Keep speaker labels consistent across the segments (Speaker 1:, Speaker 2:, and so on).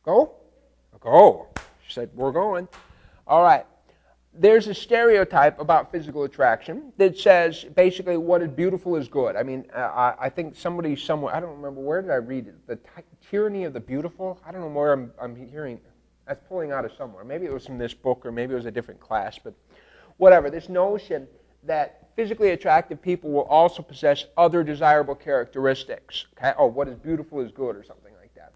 Speaker 1: Go? Go. She said, we're going. All right. There's a stereotype about physical attraction that says basically what is beautiful is good. I mean, I think somebody somewhere, I don't remember, where did I read it? The tyranny of the beautiful? I don't know where I'm hearing, that's pulling out of somewhere. Maybe it was from this book or maybe it was a different class, but whatever. This notion that physically attractive people will also possess other desirable characteristics. Okay? Oh, what is beautiful is good or something like that.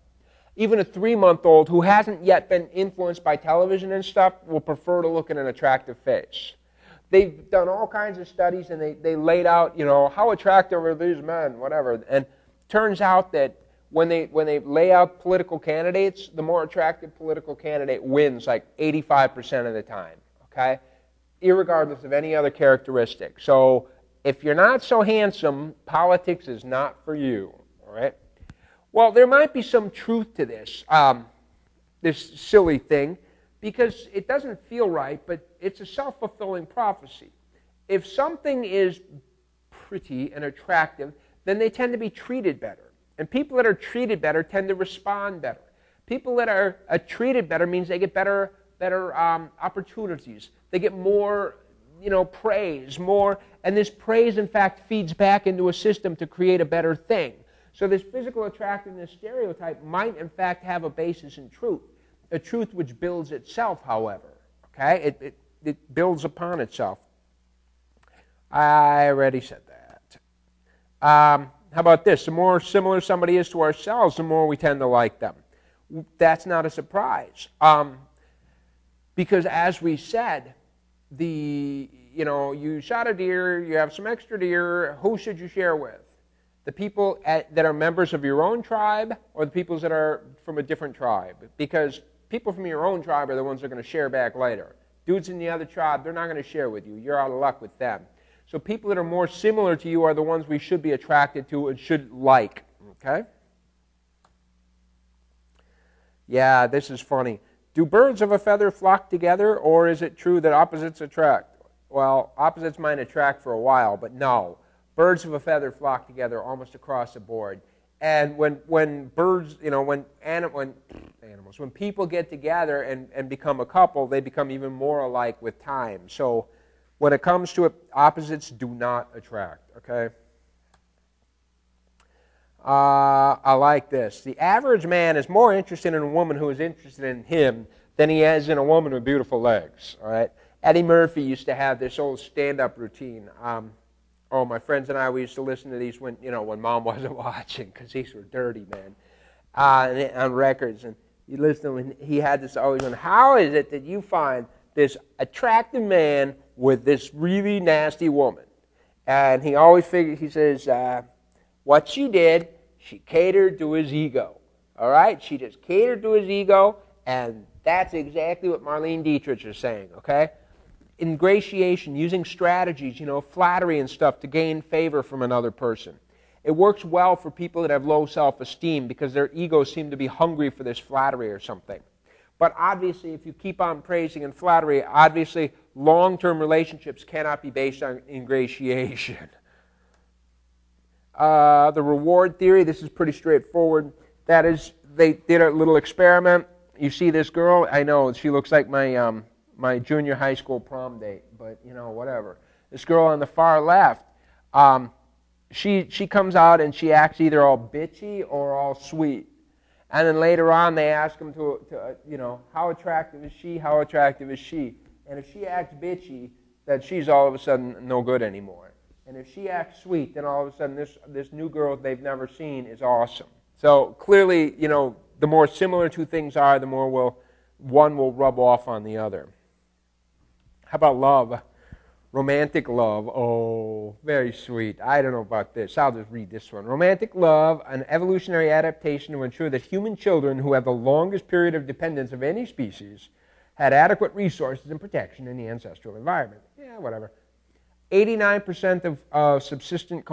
Speaker 1: Even a 3-month-old who hasn't yet been influenced by television and stuff will prefer to look at an attractive face. They've done all kinds of studies and they laid out, you know, how attractive are these men, whatever. And turns out that when they lay out political candidates, the more attractive political candidate wins like 85% of the time. Okay? Irregardless of any other characteristic. So if you're not so handsome, politics is not for you. All right? Well, there might be some truth to this, this silly thing, because it doesn't feel right, but it's a self-fulfilling prophecy. If something is pretty and attractive, then they tend to be treated better. And people that are treated better tend to respond better. People that are treated better means they get better opportunities. They get more, you know, praise, more, and this praise, in fact, feeds back into a system to create a better thing. So this physical attractiveness stereotype might, in fact, have a basis in truth, a truth which builds itself, however. Okay, it builds upon itself. I already said that. How about this? The more similar somebody is to ourselves, the more we tend to like them. That's not a surprise. Because as we said, you shot a deer, you have some extra deer, who should you share with? The people that are members of your own tribe or the people that are from a different tribe? Because people from your own tribe are the ones that are going to share back later. Dudes in the other tribe, they're not going to share with you. You're out of luck with them. So people that are more similar to you are the ones we should be attracted to and should like. Okay? Yeah, this is funny. Do birds of a feather flock together, or is it true that opposites attract? Well, opposites might attract for a while, but no. Birds of a feather flock together almost across the board. And when birds, you know, when people get together and become a couple, they become even more alike with time. So when it comes to it, opposites do not attract, okay? I like this. The average man is more interested in a woman who is interested in him than he is in a woman with beautiful legs. All right. Eddie Murphy used to have this old stand-up routine. My friends and I, we used to listen to these when Mom wasn't watching, because these were dirty, man, on records. And you listen when he had this always on. How is it that you find this attractive man with this really nasty woman? And he always figured. He says. What she did, she catered to his ego. All right? She just catered to his ego, and that's exactly what Marlene Dietrich is saying, okay? Ingratiation, using strategies, flattery and stuff to gain favor from another person. It works well for people that have low self-esteem because their egos seem to be hungry for this flattery or something. But obviously, if you keep on praising and flattery, obviously long-term relationships cannot be based on ingratiation. The reward theory, this is pretty straightforward. That is, they did a little experiment. You see this girl? I know, she looks like my junior high school prom date, but, whatever. This girl on the far left, she comes out and she acts either all bitchy or all sweet. And then later on, they ask them to how attractive is she? How attractive is she? And if she acts bitchy, then she's all of a sudden no good anymore. And if she acts sweet, then all of a sudden this new girl they've never seen is awesome. So clearly, the more similar two things are, the more one will rub off on the other. How about love? Romantic love. Oh, very sweet. I don't know about this. I'll just read this one. Romantic love, an evolutionary adaptation to ensure that human children who have the longest period of dependence of any species had adequate resources and protection in the ancestral environment. Yeah, whatever. 89% of subsistence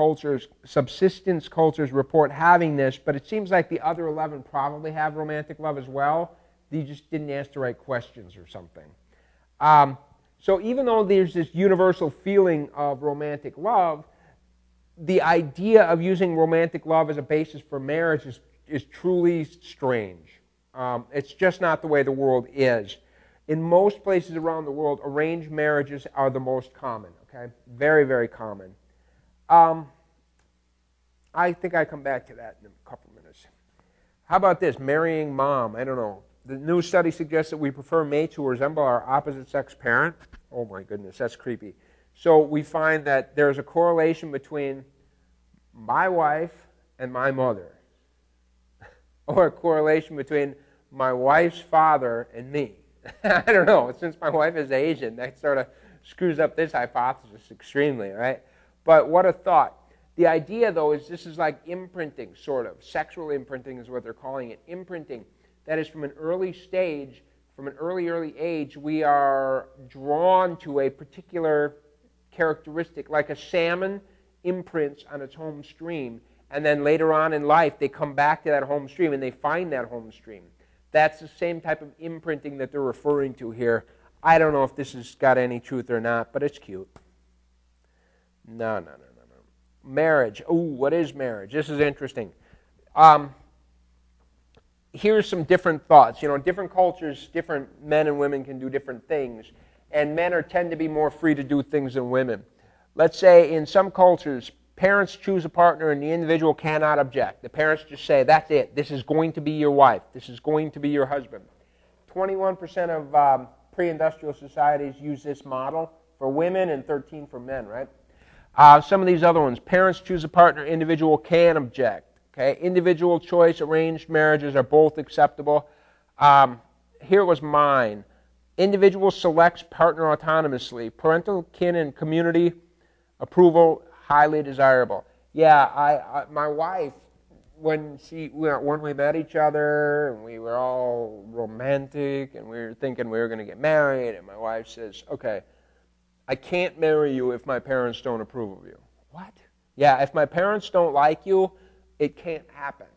Speaker 1: cultures report having this, but it seems like the other 11 probably have romantic love as well. They just didn't ask the right questions or something. So even though there's this universal feeling of romantic love, the idea of using romantic love as a basis for marriage is truly strange. It's just not the way the world is. In most places around the world, arranged marriages are the most common, okay? Very, very common. I think I come back to that in a couple minutes. How about this, marrying mom? I don't know. The new study suggests that we prefer mates who resemble our opposite-sex parent. Oh my goodness, that's creepy. So we find that there's a correlation between my wife and my mother, or a correlation between my wife's father and me. I don't know. Since my wife is Asian, that sort of screws up this hypothesis extremely, right? But what a thought. The idea, though, is this is like imprinting, sort of. Sexual imprinting is what they're calling it. Imprinting. That is, from an early stage, from an early age, we are drawn to a particular characteristic, like a salmon imprints on its home stream, and then later on in life, they come back to that home stream and they find that home stream. That's the same type of imprinting that they're referring to here. I don't know if this has got any truth or not, but it's cute. No. Marriage. Ooh, what is marriage? This is interesting. Here's some different thoughts. You know, different cultures, different men and women can do different things, and men tend to be more free to do things than women. Let's say in some cultures, parents choose a partner and the individual cannot object. The parents just say, that's it. This is going to be your wife. This is going to be your husband. 21% of pre-industrial societies use this model for women and 13% for men, right? Some of these other ones, parents choose a partner, individual can object. Okay? Individual choice, arranged marriages are both acceptable. Here was mine. Individual selects partner autonomously. Parental, kin, and community approval, highly desirable. Yeah, my wife, when we met each other, and we were all romantic, and we were thinking we were going to get married, and my wife says, okay, I can't marry you if my parents don't approve of you. What? Yeah, if my parents don't like you, it can't happen.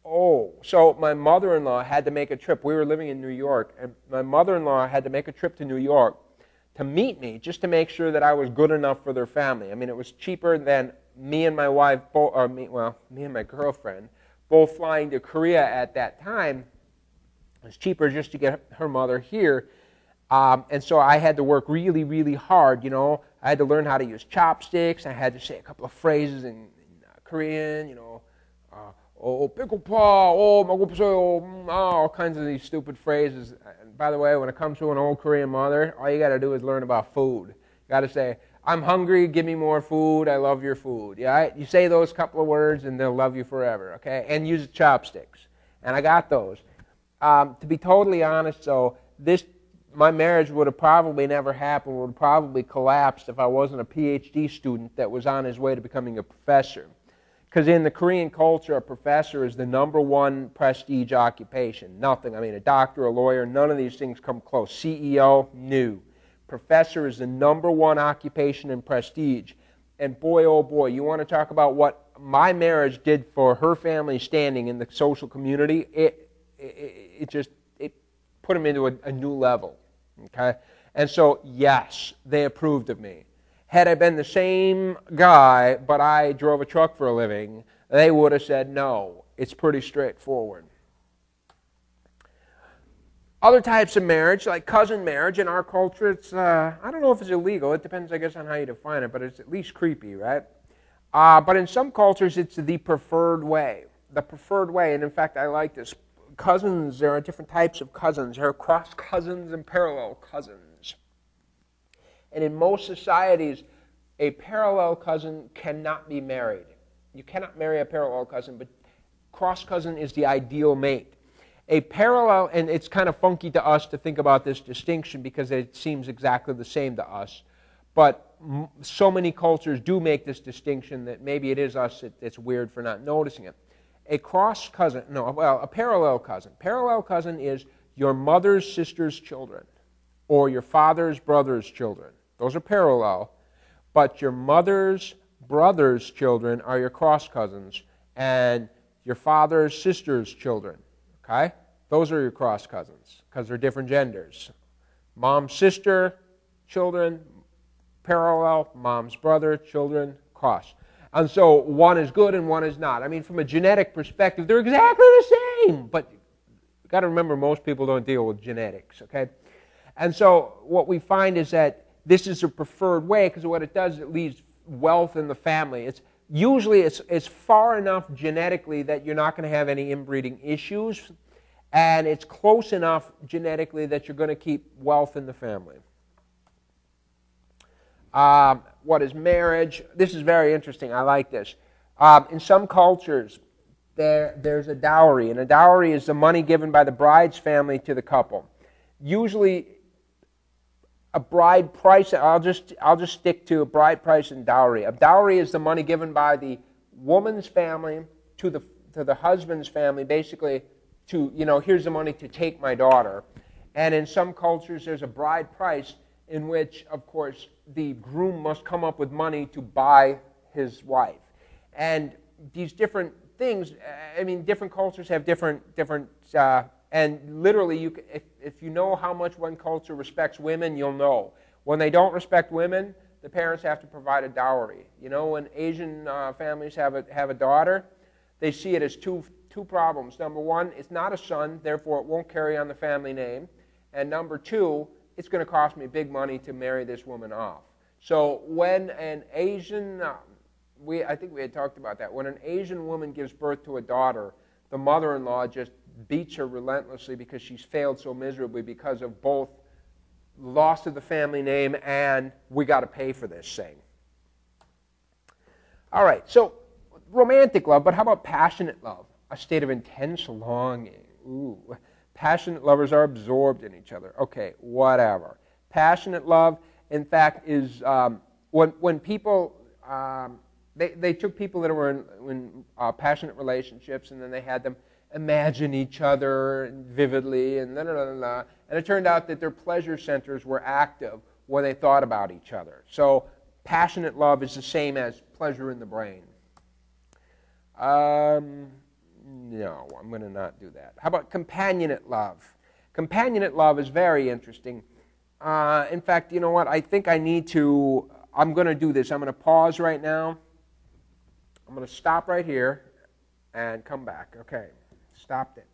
Speaker 1: Oh, so my mother-in-law had to make a trip. We were living in New York, and my mother-in-law had to make a trip to New York to meet me just to make sure that I was good enough for their family. I mean, it was cheaper than me and my wife, me and my girlfriend, both flying to Korea at that time. It was cheaper just to get her mother here. And so I had to work really, really hard, you know. I had to learn how to use chopsticks. I had to say a couple of phrases in Korean, you know. Oh, pickle paw, oh, magupseyo, all kinds of these stupid phrases. And by the way, when it comes to an old Korean mother, all you got to do is learn about food. You got to say, I'm hungry, give me more food, I love your food. Yeah, you say those couple of words and they'll love you forever, okay? And use chopsticks. And I got those. To be totally honest, though, my marriage would have probably never happened, would have probably collapsed if I wasn't a PhD student that was on his way to becoming a professor. Because in the Korean culture, a professor is the #1 prestige occupation. Nothing. I mean, a doctor, a lawyer, none of these things come close. CEO, no. Professor is the #1 occupation in prestige. And boy, oh boy, you want to talk about what my marriage did for her family standing in the social community? It put them into a new level. Okay? And so, yes, they approved of me. Had I been the same guy, but I drove a truck for a living, they would have said no. It's pretty straightforward. Other types of marriage, like cousin marriage, in our culture, it's, I don't know if it's illegal. It depends, I guess, on how you define it, but it's at least creepy, right? But in some cultures, it's the preferred way. The preferred way, and in fact, I like this. Cousins, there are different types of cousins. There are cross cousins and parallel cousins. And in most societies, a parallel cousin cannot be married. You cannot marry a parallel cousin, but cross cousin is the ideal mate. A parallel, and it's kind of funky to us to think about this distinction because it seems exactly the same to us, but so many cultures do make this distinction that maybe it is us that's weird for not noticing it. A cross cousin, a parallel cousin. Parallel cousin is your mother's sister's children or your father's brother's children. Those are parallel. But your mother's brother's children are your cross cousins and your father's sister's children. Okay? Those are your cross cousins because they're different genders. Mom's sister, children, parallel. Mom's brother, children, cross. And so one is good and one is not. I mean, from a genetic perspective, they're exactly the same. But You've got to remember, most people don't deal with genetics, okay? And so what we find is that this is a preferred way, because what it does is it leaves wealth in the family. Usually it's far enough genetically that you're not going to have any inbreeding issues, and it's close enough genetically that you're going to keep wealth in the family. What is marriage? This is very interesting. I like this. In some cultures, there's a dowry, and a dowry is the money given by the bride's family to the couple. Usually, a bride price, I'll just stick to a bride price and dowry. A dowry is the money given by the woman's family to the husband's family, basically to, here's the money to take my daughter. And in some cultures, there's a bride price in which, of course, the groom must come up with money to buy his wife. And these different things, different cultures have different and literally, if you know how much one culture respects women, you'll know. When they don't respect women, the parents have to provide a dowry. When Asian families have a daughter, they see it as two problems. Number one, it's not a son, therefore it won't carry on the family name. And number two, it's going to cost me big money to marry this woman off. So when an Asian, I think we had talked about that, when an Asian woman gives birth to a daughter, the mother-in-law just beats her relentlessly because she's failed so miserably because of both loss of the family name and we got to pay for this thing. All right, so romantic love, but how about passionate love? A state of intense longing. Ooh, passionate lovers are absorbed in each other. Okay, whatever. Passionate love, in fact, is when people, they took people that were in passionate relationships and then they had them imagine each other vividly and and it turned out that their pleasure centers were active when they thought about each other. So passionate love is the same as pleasure in the brain. No, I'm going to not do that. How about companionate love? Companionate love is very interesting. In fact, you know what? I think I'm going to do this. I'm going to pause right now. I'm going to stop right here and come back. Okay, stopped it.